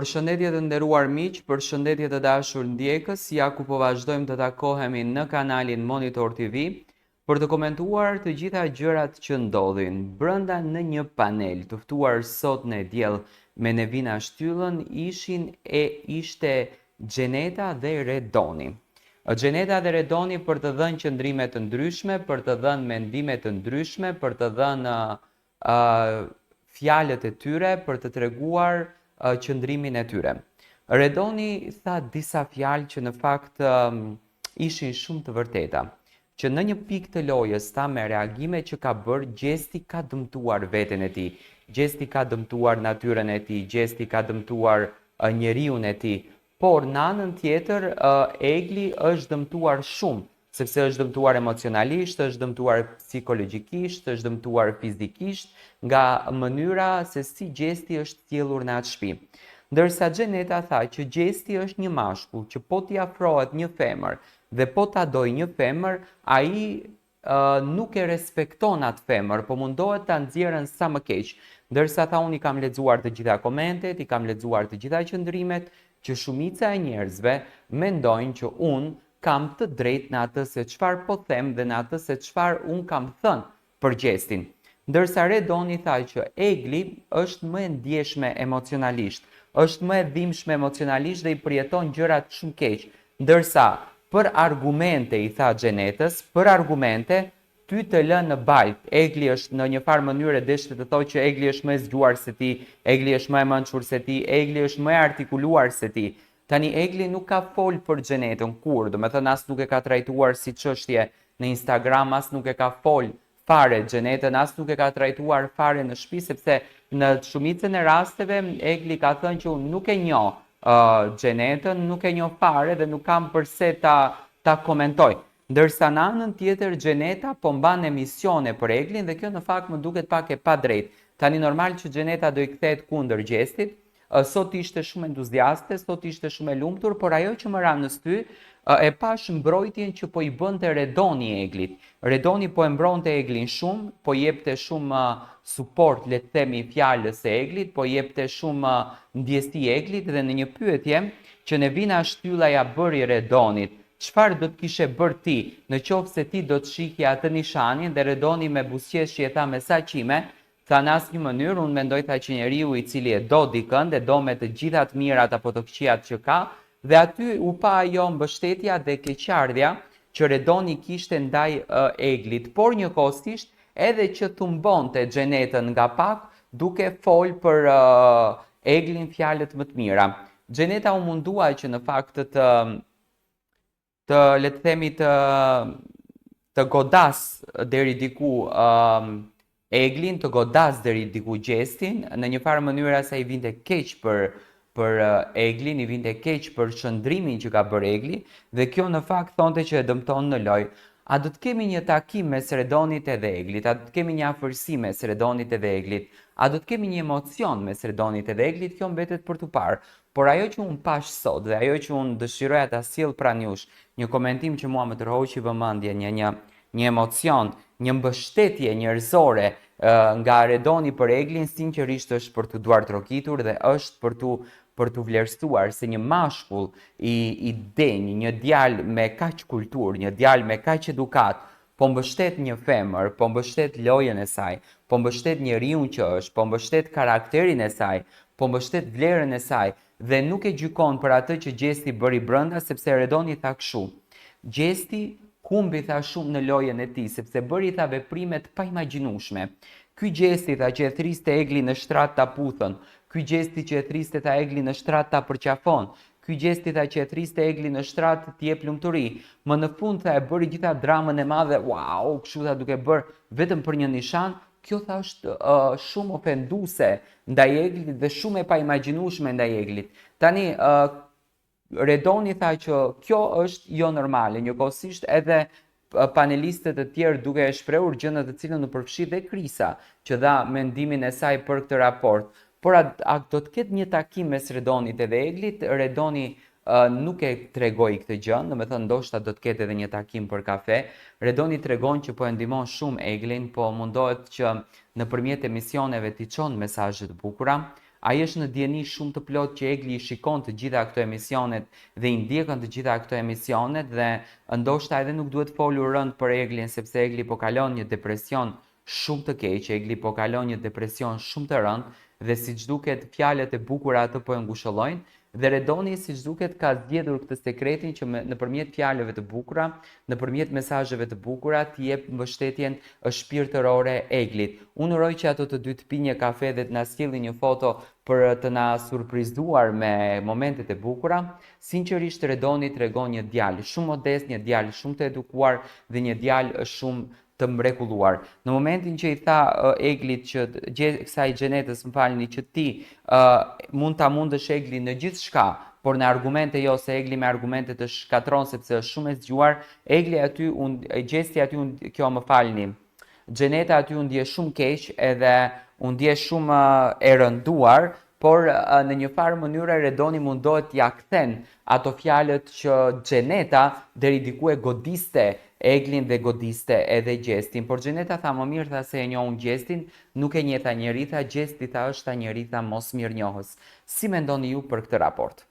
Përshëndetje të nderuar miq, përshëndetje të dashur ndjekës, ja ku po vazhdojmë të takohemi në kanalin Monitor TV për të komentuar të gjitha gjërat që ndodhin brenda në një panel. Të ftuar sot në diell me Nevina Shtyllën ishte Xheneta dhe Redoni. Xheneta dhe Redoni për të dhënë qëndrime të ndryshme, për të dhënë mendime të ndryshme, për të dhënë fjalët e tyre, për të treguar qëndrimin e tyre. Redoni tha disa fjalë që në fakt ishin shumë të vërteta, që në një pikë të lojës tha me reagime që ka bërë, gjesti ka dëmtuar veten e tij, gjesti ka dëmtuar natyrën e tij, gjesti ka dëmtuar njeriun e tij, por në anën tjetër Egli është dëmtuar shumë, sepse është dëmtuar emocionalisht, është dëmtuar psikologjikisht, është dëmtuar fizikisht nga mënyra se si gjesti është sjellur në atë shtëpi. Ndërsa Xheneta tha që gjesti është një mashkull që po t'i afrohet një femër dhe po ta doj një femër, ai nuk e respekton atë femër, po mundohet ta nxjerrën sa më keq. Ndërsa tha unë i kam lexuar të gjitha komentet, i kam lexuar të gjitha qëndrimet, që shumica e njerëzve mendojnë që unë kam të drejtë në atë se çfarë po them dhe në atë se çfarë unë kam thënë për gjestin. Ndërsa Redoni tha që Egli është më e ndjeshme emocionalisht, është më e dhimbshme emocionalisht dhe i përjeton gjërat shumë keq. Ndërsa për argumente, i tha Xhenetës, për argumente ty të lë në baltë. Egli është në një farë mënyrë deshte të thotë që Egli është më e zgjuar se ti, Egli është më e mençur se ti, Egli është më e artikuluar se ti. Tani Egli nuk ka fol për Xhenetën kur, do me thënë as nuk e ka trajtuar si çështje në Instagram, as nuk e ka fol fare Xhenetën, as nuk e ka trajtuar fare në shtëpi, sepse në shumicën e rasteve Egli ka thënë që unë nuk e njoh Xhenetën, nuk e njoh fare dhe nuk kam përse ta komentoj. Ndërsa në anën tjetër Xheneta po mban emisione për Eglin dhe kjo në fakt më duket pak e padrejtë. Tani normal që Xheneta do i kthehet kundër gjestit. Sot ishte shumë entuziaste, sot ishte shumë e lumtur, por ajo që më ra në sy e pash mbrojtjen që po i bënte Redoni Eglit. Redoni po e mbronte Eglin shumë, po jepte shumë suport, le të themi, fjalës së Eglit, po jepte shumë ndjesi Eglit dhe në një pyetje që Nevina Shtylla ja bëri Redonit, çfarë do të kishe bërë ti në qoftë se ti do të shihje atë nishanin, dhe Redoni me buzëqeshje tha me sa qime, tha në asnjë mënyrë, unë mendoj tha që njeriu i cili e do dikën dhe do me të gjitha të mirat apo të këqijat që ka, dhe aty u pa ajo mbështetja dhe keqardhja që Redoni kishte ndaj Eglit, por njëkohësisht edhe që thumbonte Xhenetën nga pak, duke fol për Eglin fjalët më të mira. Xheneta u mundua që në fakt le të themi të godas deri diku Eglin, të godas deri diku gjestin, në një farë mënyra sa i vinte keq për Eglin, i vinte keq për shëndrimin që ka bërë Egli, dhe kjo në fakt thonte që e dëmton në lojë. A do të kemi një takim mes Redonit edhe Eglit? A do të kemi një afërsi mes Redonit edhe Eglit? A do të kemi një emocion mes Redonit edhe Eglit? Kjo mbetet për tu parë. Por ajo që unë pash sot dhe ajo që unë dëshiroja ta sjell pranë jush, një komentim që mua më tërhoqi vëmendjen, një emocion, një mbështetje njerëzore nga Redoni për Eglin, sinqerisht është për të duar trokitur dhe është për të vlerësuar se një mashkull i denj, një djalë me kaq kulturë, një djalë me kaq edukat, po mbështet një femër, po mbështet lojën e saj, po mbështet njeriun që është, po mbështet karakterin e saj, po mbështet vlerën e saj dhe nuk e gjykon për atë që gjesti bëri brenda, sepse Redoni tha kështu. Gjesti humbi tha shumë në lojën e tij, sepse bëri tha veprime të paimagjinueshme. Ky gjesti tha që e thriste Eglin në shtrat ta puthën, ky gjesti që e thriste tha Eglin në shtrat ta përqafon, ky gjesti tha që e thriste Eglin në shtrat të jep lumturi. Më në fund tha e bëri gjitha dramën e madhe, wow, kështu tha duke bërë vetëm për një nishan. Kjo tha është shumë ofenduese ndaj Eglit dhe shumë e paimagjinueshme ndaj Eglit. Tani Redoni tha që kjo është jo normale, njëkohësisht edhe panelistët e tjerë duke e shprehur gjë në të cilën u përfshi dhe Krisa, që dha mendimin e saj për këtë raport. Por a do të ketë një takim mes Redonit edhe Eglit? Redoni nuk e tregoi këtë gjë, domethënë ndoshta do të ketë edhe një takim për kafe. Redoni tregon që po e ndihmon shumë Eglin, po mundohet që nëpërmjet emisioneve t'i çon mesazhe të bukura. Ai është në dieni shumë të plot që Egli i shikon të gjitha këto emisionet dhe i ndjekën të gjitha këto emisionet dhe ndoshta edhe nuk duhet folur rënd për Eglin sepse Egli po kalon një depresion shumë të keq, Egli po kalon një depresion shumë të rëndë dhe siç duket fjalët e bukura atë po e ngushëllojnë dhe Redoni siç duket ka zgjedhur këtë sekretin që nëpërmjet fjalëve të bukura, nëpërmjet mesazheve të bukura t'i jep mbështetjen shpirtërore Eglit. Unë uroj që ato të dy të pinë një kafe dhe të na sjellin një foto për të na surprizuar me momentet e bukura. Sinqerisht Redoni tregon një djalë shumë modest, një djalë shumë të edukuar dhe një djalë shumë të mrekulluar. Në momentin që i tha Eglit që kësaj Xhenetës, më falni, që ti mund ta mundësh Eglin në gjithçka, por në argumente jo, se Egli me argumente të shkatron sepse është shumë e zgjuar, Egli aty gjesti aty kjo më falni. Xheneta aty u ndje shumë keq edhe u ndje shumë e rënduar, por në një farë mënyrë Redoni mundohet t'ia kthen ato fjalët që Xheneta deri diku e godiste Eglin dhe godiste edhe gjestin, por Xheneta tha më mirë, tha se e njohun gjestin, nuk e njeh tha njeri, tha gjesti tha është tha njeri tha mos mirënjohës. Si mendoni ju për këtë raport?